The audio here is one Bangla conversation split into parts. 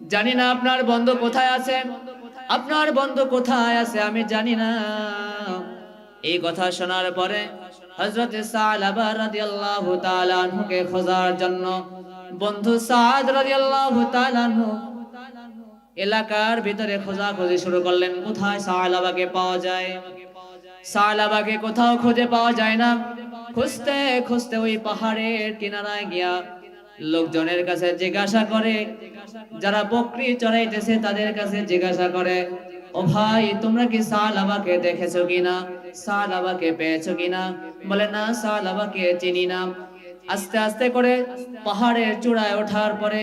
জানি না আপনার বন্ধু কোথায় আছে, আপনার বন্ধু কোথায় আছে আমি জানি না। এই কথা শোনার পরে হযরত সালাবা রাদিয়াল্লাহু তাআলা আনহুকে খোঁজার জন্য বন্ধু সাদ রাদিয়াল্লাহু তাআলা আনহু এলাকার ভিতরে খোঁজাখুঁজি শুরু করলেন, কোথায় সালাবাকে পাওয়া যায়। সালাবাকে কোথাও খুঁজে পাওয়া যায় না। খুঁজতে খুঁজতে ওই পাহাড়ের কিনারায় গিয়া লোকজনের কাছে জিজ্ঞাসা করে, যারা বকরি চড়াইতেছে তাদের কাছে জিজ্ঞাসা করে, ও ভাই তোমরা কি সালাবাকে দেখেছো কিনা, সালাবাকে পেয়েছো কিনা? বলে না, সালাবাকে চিনি না। আস্তে আস্তে করে পাহাড়ের চূড়ায় ওঠার পরে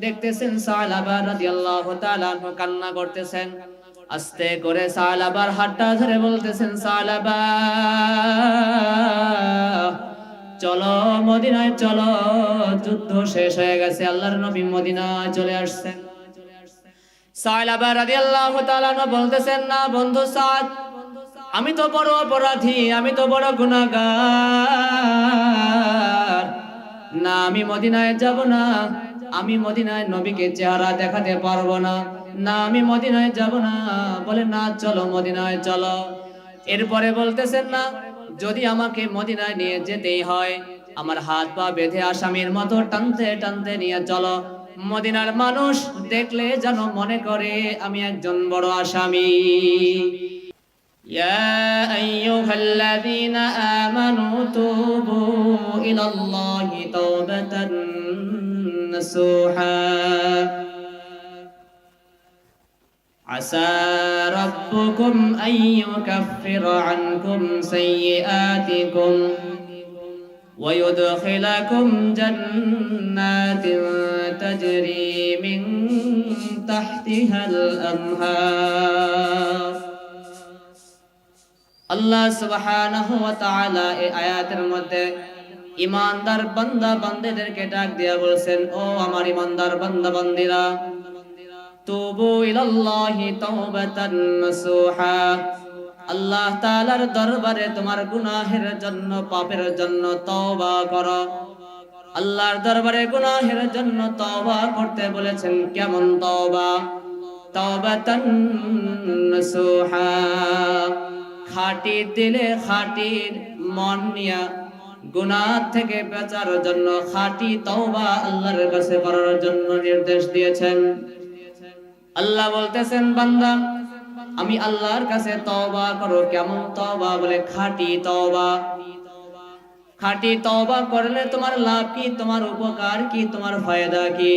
দেখতেছেন সালাবা রাদিয়াল্লাহু তাআলা আনহু কান্না করতেছেন। আস্তে করে সালাবার হাতটা ধরে বলতেছেন, সালাবা চলো মদিনায় চলো, যুদ্ধ শেষ হয়ে গেছে, আল্লাহর নবী মদিনায় চলে আসছেন। সালাবা রাদিয়াল্লাহু তাআলা আনহু বলতেছেন, না বন্ধু সাদ, আমি তো বড় অপরাধী, আমি তো বড় গুনাহগার, না আমি মদিনায় যাব না, আমি মদিনায় নবীকে চেহারা দেখাতে পারবো না, না আমি মদিনায় যাব না। বলে না চলো মদিনায় চলো। এরপরে বলতেছেন, না যদি আমাকে মদিনায় নিয়ে যেতেই হয় আমার হাত পা বেঁধে আসামির মতো টানতে টানতে নিয়ে চলো, মদিনার মানুষ দেখলে যেন মনে করে আমি একজন বড় আসামি। يا أيها الذين آمنوا توبوا إلى الله توبة نصوحا عسى ربكم أن يكفر عنكم سيئاتكم ويدخلكم جنات تجري من تحتها الأنهار। আল্লাহ সুবহানাহু ওয়া তাআলা এই আয়াতের মধ্যে ঈমানদার বান্দা বান্দীদেরকে ডাক দিয়া বলেন, ও আমার ঈমানদার বান্দা বান্দীরা, তুবু ইলাল্লাহি তাওবাতান নাসুহা, আল্লাহ তাআলার দরবারে তোমার গুনাহের জন্য পাপের জন্য তওবা করো। আল্লাহর দরবারে গুনাহের জন্য তওবা করতে বলেছেন। কেমন তওবা? তাওবাতান নাসুহা, খাঁটি দিলে খাঁটি মন নিয়া গুনাহ থেকে বাঁচার জন্য খাঁটি তওবা আল্লাহর কাছে করার জন্য নির্দেশ দিয়েছেন। আল্লাহ বলতেছেন, বান্দা আমি আল্লাহর কাছে তওবা করো। কেমন তওবা? বলে খাঁটি তওবা। খাঁটি তওবা করলে তোমার লাভ কি, তোমার উপকার কি, তোমার ফায়দা কি?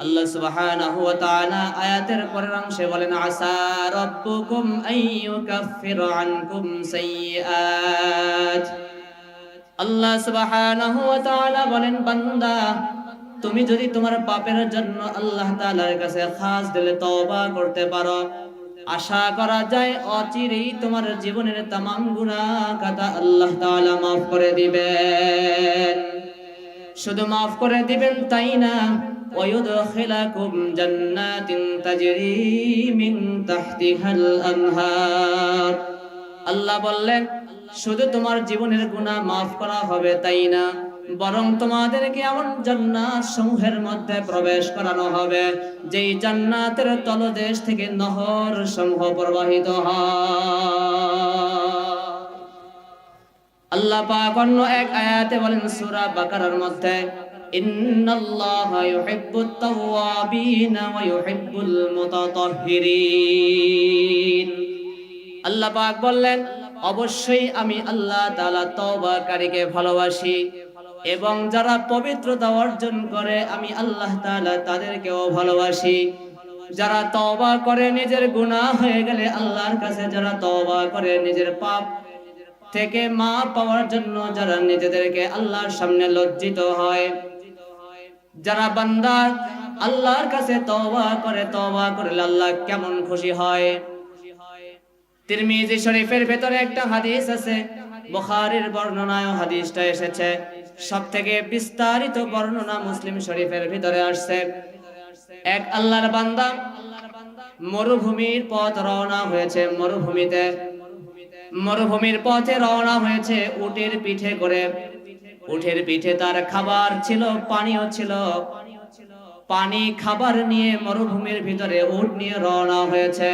আল্লাহ সুবহানাহু ওয়া তাআলা আয়াতের পরের অংশে বলেন, আসা রাব্বুকুম আইয়ুকাফিরা আনকুম সাইয়্যাত। আল্লাহ সুবহানাহু ওয়া তাআলা বলেন, বান্দা তুমি যদি তোমার পাপের জন্য আল্লাহ তাআলার কাছে খাস দিলে তওবা করতে পারো, আশা করা যায় অচিরেই তোমার জীবনের तमाम গুনাহ খাতা আল্লাহ তাআলা maaf করে দিবেন। শুধু maaf করে দিবেন তাই না, ওয়ায়ুদখিলাকুম জান্নাতিন তাজরি মিন তাহতিহাল আনহার। আল্লাহ বললেন, শুধু তোমার জীবনের গুনাহ maaf করা হবে তাই না, বরং তোমাদেরকে এমন জান্নাত সমূহের মধ্যে প্রবেশ করানো হবে যেই জান্নাতের তলদেশ থেকে নহর সমূহ প্রবাহিত হয়। আল্লাহ পাক অন্য এক আয়াতে বলেন সূরা বাকারার মধ্যে, ইন্নাল্লাহা ইউহিব্বুত তাওয়াবিনা ওয়া ইউহিব্বুল মুতাতাহহিরিন। আল্লাহ পাক বললেন, অবশ্যই আমি আল্লাহ তাআলা তওবাকারীকে ভালোবাসি এবং যারা পবিত্রতা অর্জন করে আমি আল্লাহ তাআলা তাদেরকেও ভালোবাসি। যারা তওবা করে নিজের গুনাহ হয়ে গেলে আল্লাহর কাছে, যারা তওবা করে নিজের পাপ থেকে মাফ পাওয়ার জন্য, যারা নিজেদেরকে আল্লাহর সামনে লজ্জিত হয়, যারা বান্দা আল্লাহর কাছে তওবা করে, তওবা করলে আল্লাহ কেমন খুশি হয়। তিরমিজি শরীফের ভেতরে একটা হাদিস আছে, বুখারীর বর্ণনায় হাদিসটা এসেছে, সবথেকে বিস্তারিত বর্ণনা মুসলিম শরীফের ভিতরে আসছে। এক আল্লাহর বান্দা মরুভূমির পথ রওনা হয়েছে, মরুভূমির পথে রওনা হয়েছে উটের পিঠে করে। উটের পিঠে তার খাবার ছিল, পানীয় ছিল। পানি খাবার নিয়ে মরুভূমির ভিতরে উট নিয়ে রওনা হয়েছে।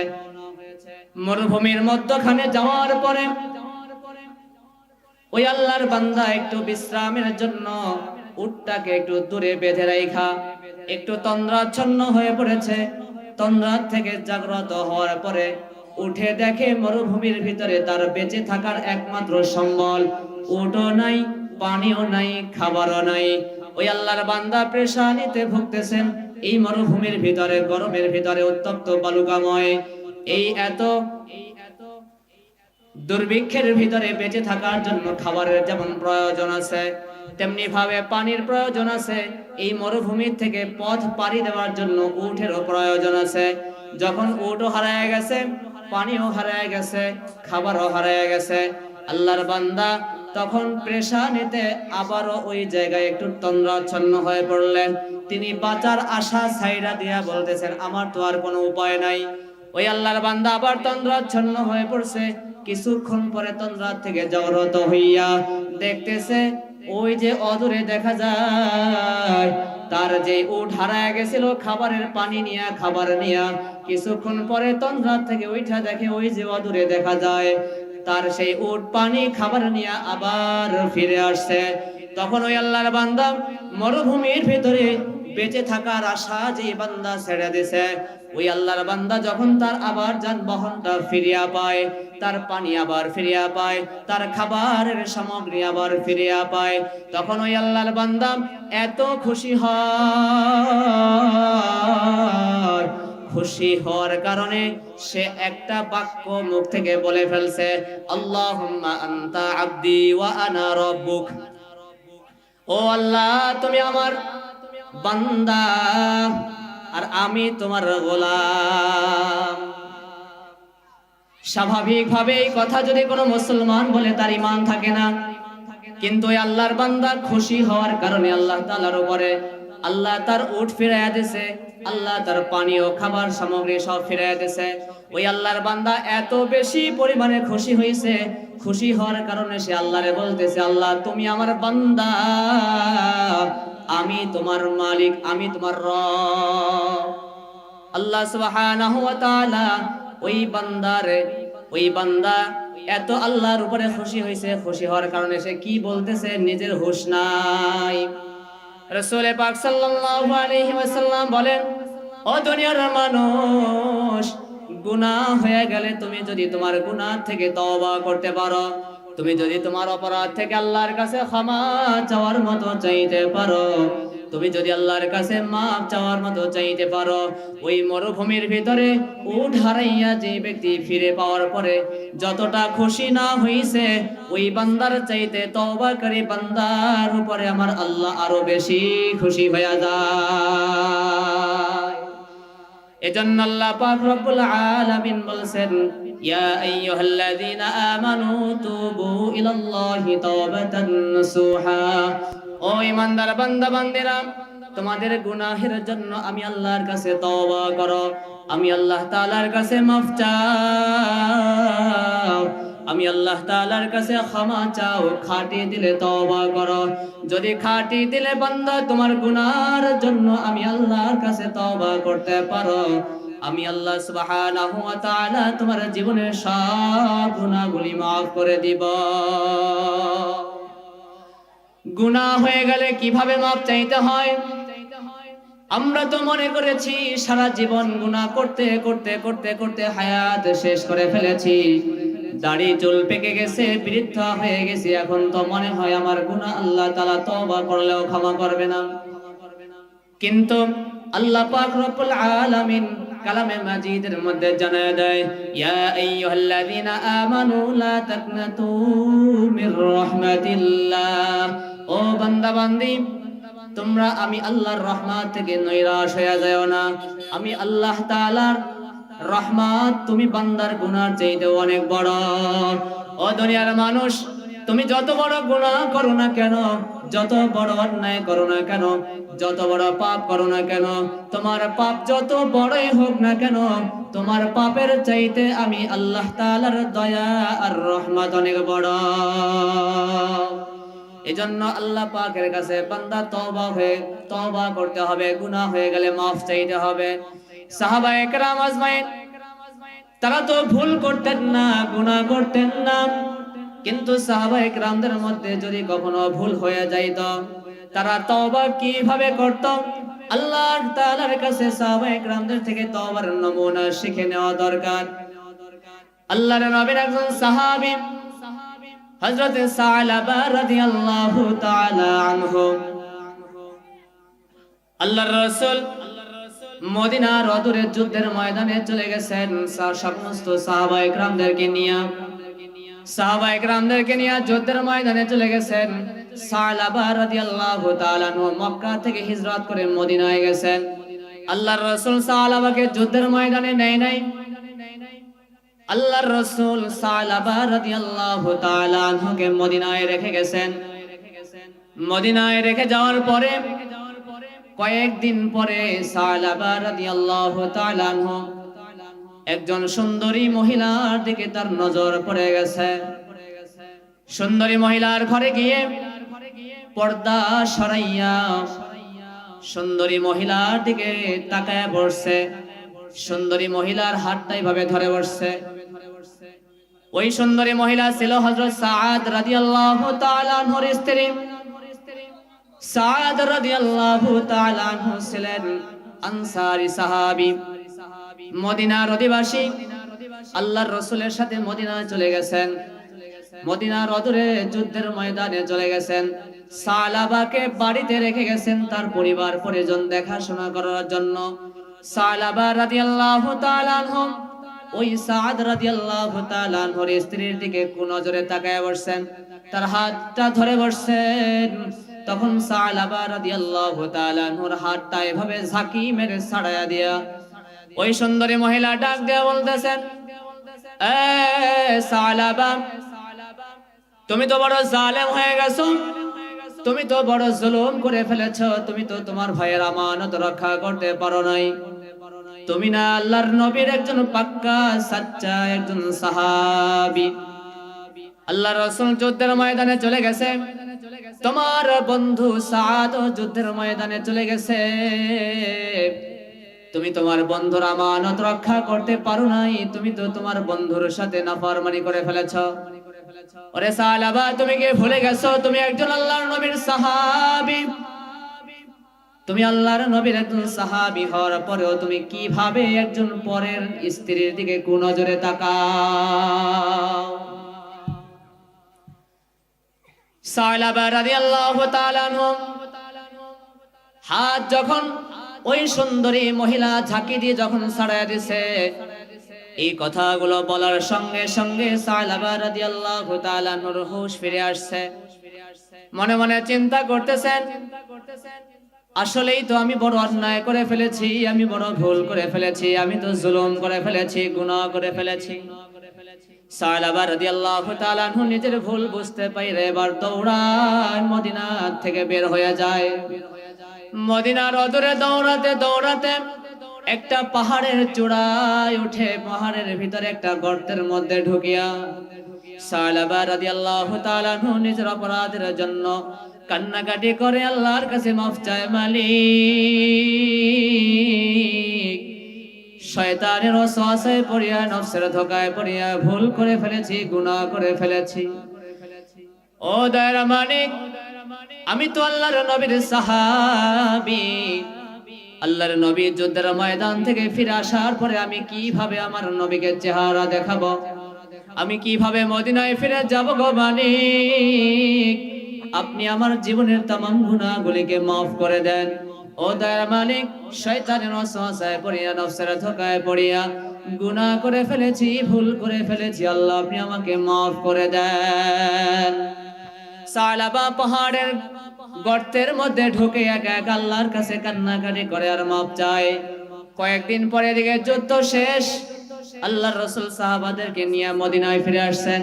মরুভূমির মধ্যখানে যাওয়ার পরে ওই আল্লাহর বান্দা একটু বিশ্রামের জন্য উটটাকে একটু দূরে বেঁধে রাখা একটু তন্দ্রাচ্ছন্ন হয়ে পড়েছে। তন্দ্রার থেকে জাগ্রত হওয়ার পরে উঠে দেখে মরুভূমির ভিতরে তার বেঁচে থাকার একমাত্র সম্বল উটও নাই, পানিও নাই, খাবারও নাই। ওই আল্লাহর বান্দা পেরেশানিতে ভুগতেছেন। এই মরুভূমির ভিতরে, গরমের ভিতরে, উত্তপ্ত বালুকাময় এই এত দুর্ভিক্ষের ভিতরে বেঁচে থাকার জন্য খাবারের যেমন প্রয়োজন আছে, তেমনি ভাবে পানির প্রয়োজন আছে। এই মরুভূমি থেকে পথ পাড়ি দেওয়ার জন্য উটেরও প্রয়োজন আছে। যখন উটও হারায় গেছে, পানিও হারায় গেছে, খাবারও হারায় গেছে, আল্লাহর বান্দা তখন পেরেশানিতে আবারও ওই জায়গায় একটু তন্দ্রাচ্ছন্ন হয়ে পড়লেন। তিনি বাঁচার আশা ছাইড়া দিয়া বলতেছেন, আমার তো আর কোনো উপায় নাই। ওই আল্লাহর বান্দা আবার তন্দ্রাচ্ছন্ন হয়ে পড়ছে। কিছুক্ষণ পরে তন্দ্রার থেকে জাগ্রত হইয়া দেখতেছে ওই যে অদূরে দেখা যায় তার যে উট হারায় গেছিল খাবারের পানি নিয়া, খাবার নিয়া। কিছুক্ষণ পরে তন্দ্রার থেকে উঠা দেখে ওই যে অদূরে দেখা যায় তার সেই উট পানি খাবার নিয়া আবার ফিরে আসছে। তখন ওই আল্লাহর বান্দা মরুভূমির ভিতরে বেঁচে থাকার আশা যে বান্দা ছেড়ে দিছে, ওই আল্লাহর বান্দা যখন তার আবার যানবাহনটা ফিরিয়া পায়, তার পানি আবার ফিরিয়া পায়, তার খাবারের সামগ্রী আবার ফিরিয়া পায়, তখন ওই আল্লাহর বান্দা এত খুশি হয়। খুশি হওয়ার কারণে সে একটা বাক্য মুখ থেকে বলে ফেলছে, আল্লাহুম্মা আনতা আবদি ওয়া আনা রাব্বুক। ও আল্লাহ, তুমি আমার বান্দা আর আমি তোমার গোলাম। স্বাভাবিকভাবে এই কথা যদি কোনো মুসলমান বলে তার ঈমান থাকে না, কিন্তু এই আল্লাহর বান্দা খুশি হওয়ার কারণে আল্লাহ তাআলার উপরে আল্লাহ তার উট ফিরাইয়া দিয়েছে, আল্লাহ তার পানি ও খাবার সামগ্রী সব ফিরাইয়া দিয়েছে। ওই আল্লাহর বান্দা এত বেশি পরিমাণে খুশি হয়েছে, খুশি হওয়ার কারণে সে আল্লাহরে বলতেছে, আল্লাহ তুমি আমার বান্দা, আমি তোমার মালিক, আমি তোমার রব। আল্লাহ সুবহানাহু ওয়া তাআলা ওই বান্দা এত আল্লাহর উপরে খুশি হয়েছে, খুশি হওয়ার কারণে সে কি বলতেছে, নিজের হুঁশ নাই। রাসূল পাক সাল্লাল্লাহু আলাইহি ওয়াসাল্লাম বলেন, ও দুনিয়ার মানুষ, গুনাহ হয়ে গেলে তুমি যদি তোমার গুনাহ থেকে তওবা করতে পারো, তুমি যদি তোমার অপরাধ থেকে আল্লাহর কাছে ক্ষমা চাওয়ার মতো চাইতে পারো, তুমি যদি আল্লাহর কাছে মাফ চাওয়ার মতো চাইতে পারো, ওই মরুভূমির ভিতরে উট হারাইয়া যে ব্যক্তি ফিরে পাওয়ার পরে যতটা খুশি না হইছে, ওই বান্দার চাইতে তওবাকারী বান্দার উপরে আমার আল্লাহ আরো বেশি খুশি হয়ে যায়। এজন্য আল্লাহ পাক রব্বুল আলামিন বলছেন, ইয়া আইয়ুহাল্লাযীনা আমানু তুবু ইলাল্লাহি তাওবাতান নাসুহা। ও ঈমানদার বান্দা বান্দিরা, তোমাদের গুনাহের জন্য আমি আল্লাহর কাছে তওবা করো, আমি আল্লাহ তাআলার কাছে মাফ চাও, আমি আল্লাহ তাআলার কাছে ক্ষমা চাও। খাঁটি দিলে তওবা করো। যদি খাঁটি দিলে বান্দা তোমার গুনাহের জন্য আমি আল্লাহর কাছে তওবা করতে পারো, আমি আল্লাহ সুবহানাহু ওয়া তাআলা তোমার জীবনের সব গুনাহগুলি মাফ করে দিব। গুনাহ হয়ে গেলে কিভাবে মাপ চাইতে হয়? আমরা তো মনে করেছি সারা জীবন গুনাহ করতে করতে করতে করতে হায়াত শেষ করে ফেলেছি, দাড়ি চুল পেকে গেছে, বৃদ্ধ হয়ে গেছি, এখন তো মনে হয় আমার গুনাহ আল্লাহ তাআলা তওবা করলেও ক্ষমা করবে না। কিন্তু আল্লাহ পাক রব্বুল আলামিন কালামে মাজিদের মধ্যে জানায় দেয়, ইয়া আইয়ুহাল্লাযীনা আমানু লা তাকনাতু মির রাহমাতিল্লাহ। ও বান্দা বান্দি, তোমরা আমি আল্লাহর রহমত থেকে নৈরাশ হয়ে যাও না। আমি আল্লাহ তাআলার রহমত তুমি বান্দার গুনার চাইতে অনেক বড়। ও দুনিয়ার মানুষ, তুমি যত বড় গুনাহ করো না কেন, যত বড় অন্যায় করো না কেন, যত বড় পাপ করো না কেন, তোমার পাপ যত বড়ই হোক না কেন, তোমার পাপের চাইতে আমি আল্লাহ তাআলার দয়া আর রহমত অনেক বড়। এজন্য আল্লাহ পাকের কাছে বান্দা তওবা হয়ে তওবা করতে হবে, গুনাহ হয়ে গেলে মাফ চাইতে হবে। সাহাবায়ে কেরাম আজমাইন তারা তো ভুল করতেন না, গুনাহ করতেন না, কিন্তু সাহাবায়ে কেরামদের মধ্যে যদি কখনো ভুল হয়ে যাইত তারা তওবা কিভাবে করত, আল্লাহ তাআলার কাছে সাহাবায়ে কেরামদের থেকে তওবার নমুনা শিখে নেওয়া দরকার। আল্লাহর নবীর একজন সাহাবী হযরত সালাবা রাদিয়াল্লাহু তাআলা আনহু, আল্লাহর রাসূল মদিনার অদূরে যুদ্ধের ময়দানে চলে গেছেন সমস্ত সাহাবায়ে কেরামদেরকে নিয়ে যুদ্ধের ময়দানে চলে গেছেন। সালাবা রাদিয়াল্লাহু তাআলা আনহু মক্কা থেকে হিজরত করে মদিনায় গেছেন। আল্লাহর রাসূল সালাবাকে যুদ্ধের ময়দানে নেয় নাই, আল্লাহর রাসূল সালাবা রাদিয়াল্লাহু তাআলা আনহুকে মদিনায় রেখে গেছেন। মদিনায় রেখে যাওয়ার পরে কয়েকদিন পরে সালাবা রাদিয়াল্লাহু তাআলা আনহু একজন সুন্দরী মহিলার দিকে তার নজর পড়ে গেছে। সুন্দরী মহিলার ঘরে গিয়ে পর্দা সরাইয়া সুন্দরী মহিলার দিকে তাকায় বসছে। সুন্দরী মহিলার হাতটা এইভাবে ধরে বসছে। ওই সুন্দরী মহিলা ছিল হযরত সাআদ রাদিয়াল্লাহু তাআলা আনহুর স্ত্রী। সাআদ রাদিয়াল্লাহু তাআলা আনহু ছিলেন আনসারী সাহাবী, মদিনার অধিবাসী। আল্লাহর রাসূলের সাথে মদিনায় চলে গেছেন, মদিনার অদূরে যুদ্ধের ময়দানে চলে গেছেন। সালাবাকে বাড়িতে রেখে গেছেন তার পরিবার পরিজন দেখাশোনা করার জন্য। সালাবা রাদিয়াল্লাহু তাআলা আনহু ওই সাআদ রাদিয়াল্লাহু তাআলা আনহুর স্ত্রীর দিকে কোন নজরে তাকায় বসছেন, তার হাতটা ধরে বসছেন। তখন সালাবা রাদিয়াল্লাহু তাআলা আনহুর হাতটা এভাবে ঝাঁকি মেরে ছাড়ায়া দিয়া ওই সুন্দরী মহিলা ডাক দিয়া বলতেছেন, এ সালাবা, তুমি তো বড় জালেম হয়ে গেছো, তুমি তো বড় জুলুম করে ফেলেছো, তুমি তো তোমার ভাইয়ের আমানত রক্ষা করতে পারো নাই। তুমি না আল্লাহর নবীর একজন পাক্কা সাচ্চা একজন সাহাবী। আল্লাহর রাসূল যুদ্ধের ময়দানে চলে গেছে, তোমার বন্ধু সাদ যুদ্ধের ময়দানে চলে গেছে, তুমি তোমার বন্ধুর আমানত রক্ষা করতে পারো নাই, তুমি তো তোমার বন্ধুর সাথে নাফরমানি করে ফেলেছো। ওরে সালাবা, তুমি কি ভুলে গেছো তুমি একজন আল্লাহর নবীর সাহাবী? তুমি আল্লাহর নবীর একজন সাহাবী হওয়ার পরেও তুমি কিভাবে একজন পরের স্ত্রীর দিকে কোন নজরে তাকাও? সালাবা রাদিয়াল্লাহু তাআলা আনহু হাত যখন ওই সুন্দরী মহিলা ঝাঁকি দিয়ে যখন ছাড়াইয়া দিছে, এই কথাগুলো বলার সঙ্গে সঙ্গে সালাবা রাদিয়াল্লাহু তাআলা আনহুর হুঁশ ফিরে আসছে। মনে মনে চিন্তা করতেছেন, আসলেই তো আমি বড় অন্যায় করে ফেলেছি, আমি বড় ভুল করে ফেলেছি, আমি তো জুলুম করে ফেলেছি, গুনাহ করে ফেলেছি। সালাবা রাদিয়াল্লাহু তাআলা আনহু নিজের ভুল বুঝতে পাইরে এবার দৌড়ায় মদিনা থেকে বের হয়ে যায়। মদিনার অদূরে দৌড়াতে দৌড়াতে একটা পাহাড়ের চূড়ায় উঠে পাহাড়ের ভিতরে একটা গর্তের মধ্যে ঢুকিয়া সালাবা রাদিয়াল্লাহু তাআলা আনহু নিজের অপরাধের জন্য কান্নাকাটি করে আল্লাহর কাছে মাফ চায়, মালিক শয়তানের ওয়াসওয়াসায় পড়িয়া নফসের ধোঁকায় পড়িয়া ভুল করে ফেলেছি, গুনাহ করে ফেলেছি। ও দয়ার মালিক, আমি তো আল্লাহর নবীর সাহাবী। আল্লাহর নবী যুদ্ধের ময়দান থেকে ফিরে আসার পরে আমি কিভাবে আমার নবীকে চেহারা দেখাবো, আমি কিভাবে মদিনায় ফিরে যাব গো মালিক? আপনি আমার জীবনের तमाम গুনাহগুলিকে maaf করে দেন। ও দয়ার মালিক, শয়তানের ওয়াসওয়াসায় পড়িয়া নফসের ধোঁকায় পড়িয়া গুনাহ করে ফেলেছি, ভুল করে ফেলেছি, আল্লাহ আপনি আমাকে maaf করে দেন। সালাবা পাহাড়ের গর্তের মধ্যে ঢুকে একা একা আল্লাহর কাছে কান্নাকাটি করে আর মাপ চায়। কয়েকদিন পরে দিকে যুদ্ধ শেষ, আল্লাহর রাসূল সাহাবাদেরকে নিয়ে মদিনায় ফিরে আসছেন।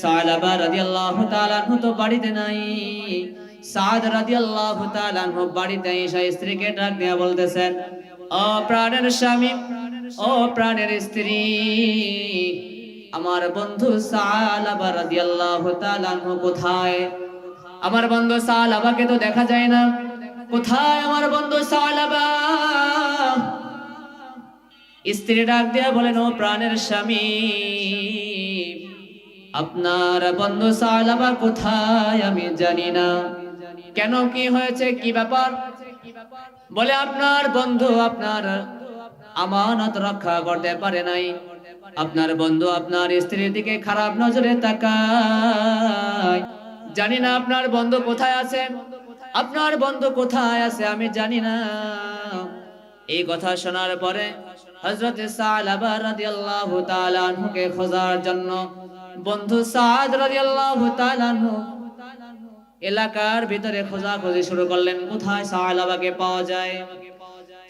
সালাবা রাদিয়াল্লাহু তাআলা আনহু তো বাড়িতে নাই। সাদ রাদিয়াল্লাহু তাআলা আনহু বাড়িতে এসে স্ত্রীকে ডাক দিয়া বলতেছেন, ও প্রাণের স্বামী, ও প্রাণের স্ত্রী, আমার বন্ধু সালাবা রাদিয়াল্লাহু তাআলা আনহু কোথায়? আমার বন্ধু সালাবাকে তো দেখা যায় না। কোথায় আমার বন্ধু সালাবা? স্ত্রী ডাক দিয়া বলেন, ও প্রাণের স্বামী, আপনার বন্ধু সালাবা কোথায় আমি জানি না। কেন, কি হয়েছে, কি ব্যাপার? বলে, আপনার বন্ধু আপনার আমানত রক্ষা করতে পারে নাই। আপনার বন্ধু আপনার স্ত্রীর দিকে খারাপ নজরে তাকায়। জানি না আপনার বন্ধু কোথায় আছে, আপনার বন্ধু কোথায় আছে আমি জানি না। এই কথা শোনার পরে হযরত সালাবা রাদিয়াল্লাহু তাআলা আনহুকে খোঁজার জন্য বন্ধু সাদ রাদিয়াল্লাহু তাআলা আনহু এলাকার ভিতরে খোঁজাখুঁজি শুরু করলেন, কোথায় সালাবাকে পাওয়া যায়।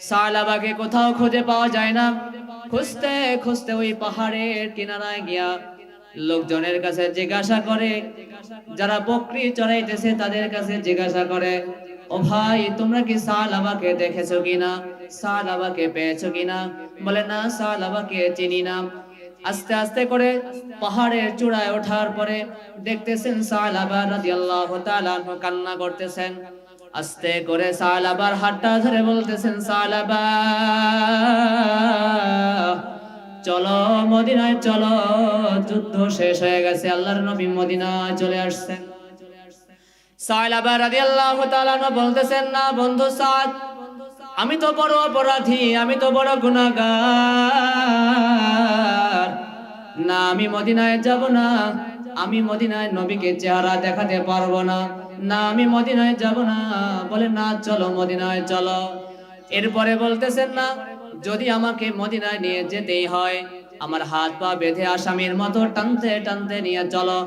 সালাবাকে কোথাও খুঁজে পাওয়া যায় না। খুঁজতে খুঁজতে ওই পাহাড়ের কিনারায় গিয়া লোকজনের কাছে জিজ্ঞাসা করে, যারা বকরি চড়াইতেছে তাদের কাছে জিজ্ঞাসা করে, ও ভাই, তোমরা কি সালাবাকে দেখেছো কিনা, সালাবাকে পেয়েছো কিনা? বলে, না, সালাবাকে চিনি না। আস্তে আস্তে করে পাহাড়ের চূড়ায় ওঠার পরে দেখতেছেন সালাবা রাদিয়াল্লাহু তাআলা আনহু কান্না করতেছেন। আস্তে করে সালাবার হাতটা ধরে বলতেছেন, সালাবা, চলো মদিনায় চলো, যুদ্ধ শেষ হয়ে গেছে, আল্লাহর নবী মদিনায় চলে আসছেন। সালাবা রাদিয়াল্লাহু তাআলা বলতেছেন, না বন্ধু সাদ, আমি তো বড় অপরাধী, আমি তো বড় গুনাহগার, না আমি মদিনায় যাব না, আমি মদিনায় নবীকে চেহারা দেখাতে পারবো না, না আমি মদিনায় যাব না। বলে, না চলো মদিনায় চলো। এরপরে বলতেছেন, না, যদি আমাকে মদিনায় নিয়ে যেতেই হয়, আমার হাত পা বেঁধে আসামির মতো টানতে টানতে নিয়ে চলো।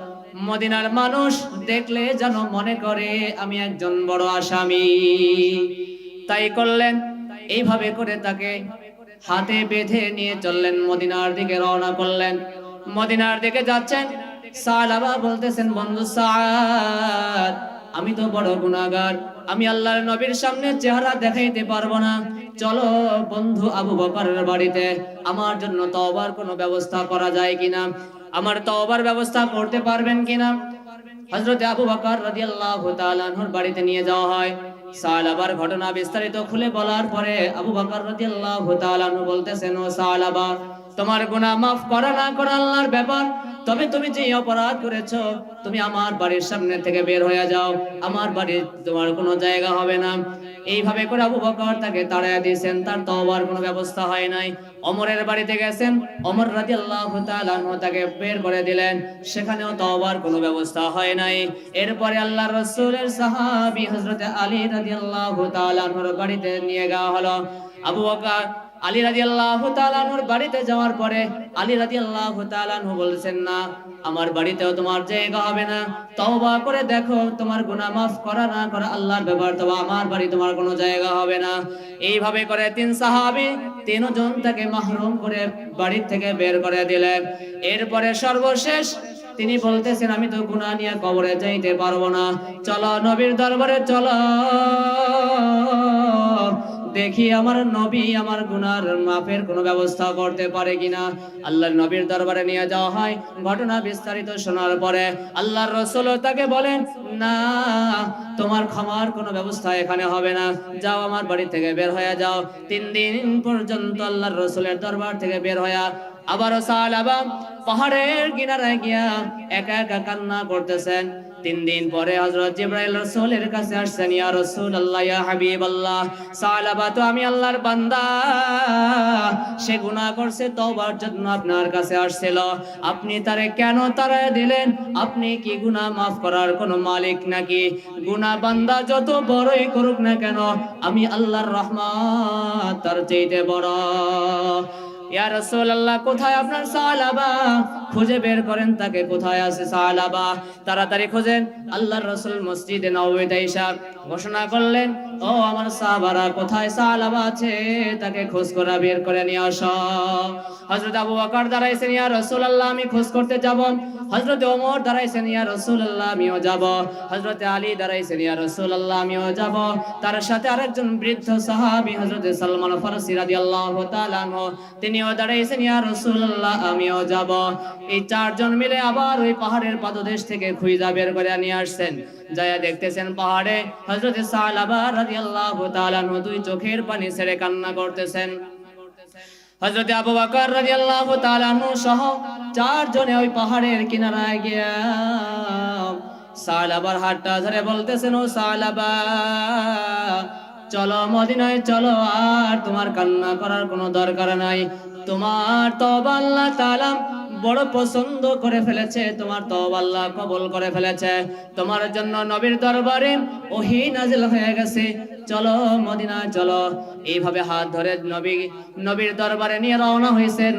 মদিনার মানুষ দেখলে যেন মনে করে আমি একজন বড় আসামি। তাই করলেন। এইভাবে করে তাকে হাতে বেঁধে নিয়ে চললেন, মদিনার দিকে রওনা করলেন। মদিনার দিকে যাচ্ছেন, সালাবা বলতেছেন, বন্ধু সাদ, আমি তো বড় গুনাহগার, আমি আল্লাহর নবীর সামনে চেহারা দেখাইতে পারবো না। চলো বন্ধু আবু বকরের বাড়িতে, আমার জন্য তওবার কোনো ব্যবস্থা করা যায় কিনা, আমার তওবার ব্যবস্থা করতে পারবেন কিনা। হযরত আবু বকর রাদিয়াল্লাহু তাআলা আনহুর বাড়িতে নিয়ে যাওয়া হয়। সালাবার ঘটনা বিস্তারিত খুলে বলার পরে আবু বকর রাদিয়াল্লাহু তাআলা আনহু বলতেছেন, ও সালাবা, তোমার গুনাহ মাফ করা না করা আল্লাহর ব্যাপার, তবে তুমি যে অপরাধ করেছো, তুমি আমার বাড়ির সামনে থেকে বের হয়ে যাও, আমার বাড়ি তোমার কোনো জায়গা হবে না। এইভাবে করে আবু বকর তাকে তাড়াইয়া দিয়েছেন, তার তওবার কোনো ব্যবস্থা হয় নাই। ওমরের বাড়িতে গেছেন, ওমর রাদিয়াল্লাহু তাআলা আনহু তাকে বের করে দিলেন, সেখানেও তওবার কোনো ব্যবস্থা হয় নাই। এরপরে আল্লাহর রাসূলের সাহাবী হযরত আলী রাদিয়াল্লাহু তাআলা আনহুর বাড়িতে নিয়ে যাওয়া হলো। আবু বকর আলী রাদিয়াল্লাহু তাআলা আনহুর বাড়িতে যাওয়ার পরে আলী রাদিয়াল্লাহু তাআলা আনহু বলছেন, না, আমার বাড়িতেও তোমার জায়গা হবে না, তওবা করে দেখো, তোমার গুনাহ মাফ করা না করা আল্লাহর ব্যাপার, তবে আমার বাড়ি তোমার কোনো জায়গা হবে না। এইভাবে করে তিন সাহাবী তিনজন তাকে মাহরুম করে বাড়ি থেকে বের করে দিলেন। এরপরে সর্বশেষ তিনি বলতেছেন, আমি তো গুনাহ নিয়ে কবরে যাইতে পারবো না, চলো নবীর দরবারে চলো, দেখি আমার নবী আমার গুনার মাফের কোনো ব্যবস্থা করতে পারে কিনা। আল্লাহর নবীর দরবারে নিয়ে যাওয়া হয়। ঘটনা বিস্তারিত শোনার পরে আল্লাহর রাসূল তাকে বলেন, না, তোমার ক্ষমার কোনো ব্যবস্থা এখানে হবে না, যাও আমার বাড়ি থেকে বের হয়ে যাও। 3 দিন পর্যন্ত আল্লাহর রাসূলের দরবার থেকে বের হয়ে আবারও সালাবা পাহাড়ের কিনারায় গিয়া একা একা কান্না করতেছেন। 3 দিন পরে হযরত জিবরাইল রাসূলের কাছে আসছেন, ইয়া রাসূলুল্লাহ, ইয়া হাবিবাল্লাহ, সালাবা তো আমি আল্লাহর বান্দা, সে গুনাহ করছে, তওবার জন্য আপনার কাছে আসছিল, আপনি তারে কেন তাড়ায় দিলেন? আপনি কি গুনাহ মাফ করার কোনো মালিক নাকি? গুনাহ বান্দা যত বড়ই করুক না কেন, আমি আল্লাহর রহমত তার চাইতে বড়। ইয়া রাসূলুল্লাহ, কোথায় আপনার সালাবা? খুঁজে বের করেন তাকে, কোথায় আছে সালাবা, তাড়াতাড়ি খোঁজেন। আল্লাহর রাসূল মসজিদে নববীতে এসে ঘোষণা করলেন, ও আমার সাহাবারা, কোথায় সালাবা আছে, তাকে খোঁজ করে বের করে নিয়ে আসো। হযরত আবু বকর দাঁড়াইছেন, ইয়া রাসূলুল্লাহ, আমি খোঁজ করতে যাব। হযরত ওমর দাঁড়াইছেন, ইয়া রাসূলুল্লাহ, আমিও যাব। হযরত আলী দাঁড়াইছেন, ইয়া রাসূলুল্লাহ, আমিও যাব। তার সাথে আরেকজন বৃদ্ধ সাহাবী হযরত সালমান ফারসি রাদিয়াল্লাহু তাআলা আনহু, তিনিও দাঁড়াইছেন, ইয়া রাসূলুল্লাহ, আমিও যাব। এই 4 জন মিলে আবার ওই পাহাড়ের পাদদেশ থেকে খুঁজা বের করে নিয়ে আসছেন। যায়া দেখতেছেন পাহাড়ে হযরত সালাবা রাদিয়াল্লাহু তাআলা আনহু দুই চোখের পানি ছেড়ে কান্না করতেছেন। হযরত আবু বকর রাদিয়াল্লাহু তাআলা আনহু সহ চারজনে ওই পাহাড়ের কিনারায় গিয়া সালাবার হাতটা ধরে বলতেছেন, ও সালাবা, চলো মদিনায় চলো, আর তোমার কান্না করার কোনো দরকার নাই। তোমার তওবা আল্লাহ তাআলা বড় পছন্দ করে ফেলেছে, তোমার তওবা আল্লাহ কবুল করে ফেলেছে, তোমার জন্য নবীর দরবারে ওহী নাজিল হয়ে গেছে, চলো মদিনায় চলো। এইভাবে হাত ধরে নবীর দরবারে নিয়ে রওনা হয়েছেন।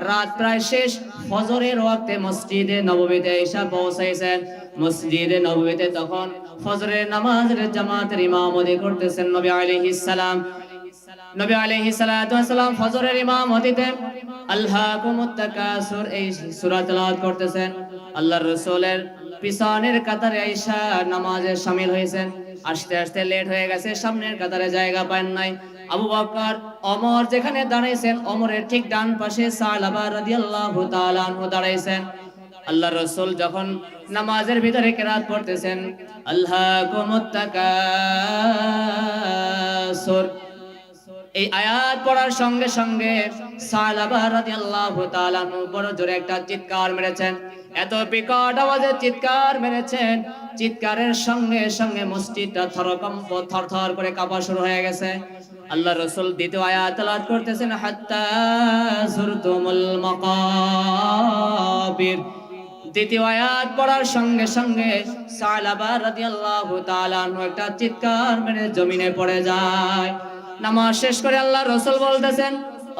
রাত প্রায় শেষ, ফজরের ওয়াক্তে মসজিদে নববীতে এসে পৌঁছাইছেন। মসজিদে নববীতে তখন ফজরের নামাজের জামাতের ইমামতি করতেছেন নবী আলাইহিস সালাম। নবী আলাইহিস সালাতু ওয়াস সালাম ফজরের ইমামতিতে আলহাকুমুত তাকাসুর এই সূরা তেলাওয়াত করতেছেন। আল্লাহর রাসূলের পিছনের কাতারে আয়েশা নামাজে শামিল হয়েছেন। আস্তে আস্তে লেট হয়ে গেছে, সামনের কাতারে জায়গা পান নাই। আবু বকর ওমর যেখানে দাঁড়াইছেন, ওমরের ঠিক ডান পাশে সালাবা রাদিয়াল্লাহু তাআলা আনহু দাঁড়াইছেন। আল্লাহর রাসূল যখন নামাজের ভিতরে কিরাত পড়তেছেন, আলহাকুমুত তাকাসুর এই আয়াত পড়ার সঙ্গে সঙ্গে সালাবা রাদিয়াল্লাহু তাআলা আনহু বড় জোরে একটা চিৎকার মেরেছেন। এত বিকট আওয়াজে চিৎকার মেরেছেন, চিৎকারের সঙ্গে সঙ্গে মসজিদটা থরথর করে কাঁপা শুরু হয়ে গেছে। আল্লাহ রাসূল দ্বিতীয় আয়াত তেলাওয়াত করতেছেন, হাত্তা যুরতুমুল মাকাবির। দ্বিতীয় আয়াত পড়ার সঙ্গে সঙ্গে সালাবা রাদিয়াল্লাহু তাআলা আনহু একটা চিৎকার মেরে জমিনে পড়ে যায়। নামাজ শেষ করে আল্লাহ রাসূল বলতেছেন,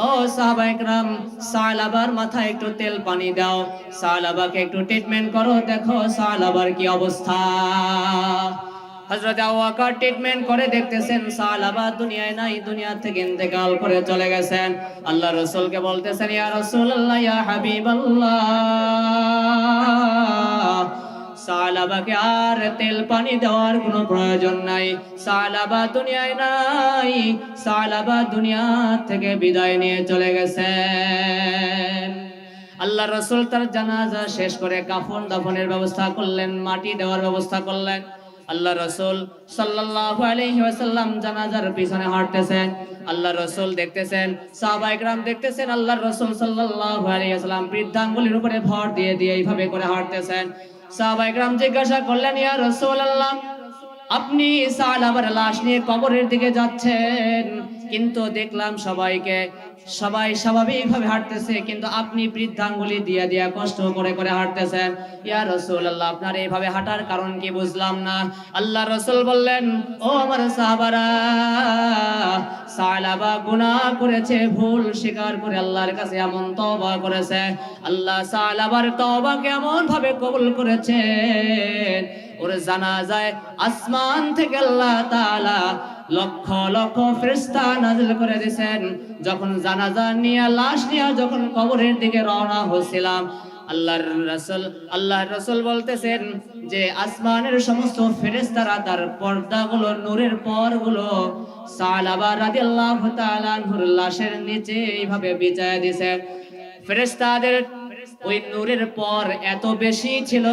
ও সাহাবায়ে কেরাম, সালাবার মাথায় একটু তেল পানি দাও, সালাবাকে একটু ট্রিটমেন্ট করো, দেখো সালাবার কি অবস্থা। হযরত আবু বকর ট্রিটমেন্ট করে দেখতেছেন সালাবা দুনিয়ায় নাই, দুনিয়া থেকে ইন্তেকাল করে চলে গেছেন। আল্লাহ রাসূলকে বলতেছেন, ইয়া রাসূলুল্লাহ, ইয়া হাবিবাল্লাহ, সালাবাকে আর তেল পানি দেওয়ার কোনো প্রয়োজন নাই, সালাবা দুনিয়ায় নাই, সালাবা দুনিয়া থেকে বিদায় নিয়ে চলে গেছেন। আল্লাহ রাসূল তার জানাজা শেষ করে কাফন দাফনের ব্যবস্থা করলেন, মাটি দেওয়ার ব্যবস্থা করলেন। আল্লাহ রাসূল সাল্লাল্লাহু আলাইহি ওয়াসাল্লাম জানাজার পিছনে হাঁটতেছেন। আল্লাহ রাসূল দেখতেছেন, সাহাবায়ে কেরাম দেখতেছেন, আল্লাহ রাসূল সাল্লাল্লাহু আলাইহি ওয়াসাল্লাম বৃদ্ধাঙ্গুলির উপরে ভর দিয়ে দিয়ে এইভাবে করে হাঁটতেছেন। সাহাবায়ে কেরাম জিজ্ঞাসা করলেন, ইয়া রাসূলুল্লাহ, আপনি সালাবার লাশ নিয়ে কবরের দিকে যাচ্ছেন, কিন্তু দেখলাম সবাই স্বাভাবিকভাবে হাঁটতেছে, কিন্তু আপনি বৃদ্ধাঙ্গুলি দিয়ে দিয়ে কষ্ট করে করে হাঁটতেছেন। ইয়া রাসূলুল্লাহ, আপনার এইভাবে হাঁটার কারণ কি বুঝলাম না। আল্লাহ রাসূল বললেন, ও আমার সাহাবারা, সালাবা গুনাহ করেছে, ভুল স্বীকার করে আল্লাহর কাছে এমন তওবা করেছে, আল্লাহ সালাবার তওবাকে এমন ভাবে কবুল করেছেন, ওর জানাজায় আসমান থেকে আল্লাহ তাআলা লক্ষ লক্ষ ফেরেশতা নাযিল করে দিয়েছেন। যখন জানাজা নিয়ে লাশ নিয়ে যখন কবরের দিকে রওনা হচ্ছিলাম, আল্লাহর রাসূল বলতেছেন যে আসমানের সমস্ত ফেরেশতারা তার পর্দাগুলো, নূরের পরগুলো সালাবা রাদিয়াল্লাহু তাআলা আনহুর লাশের নিচে এইভাবে বিছায়া দিয়েছে। ফেরেশতাদের ওই নূরের পর এত বেশি ছিল,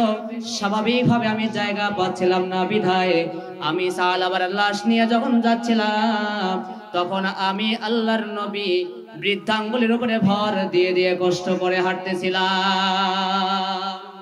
স্বাভাবিকভাবে আমি জায়গা পাচ্ছিলাম না, বিধায় আমি সালাবার লাশ নিয়ে যখন যাচ্ছিলাম, তখন আমি আল্লাহর নবী বৃদ্ধাঙ্গুলির উপরে ভর দিয়ে দিয়ে কষ্ট করে হাঁটতেছিলাম।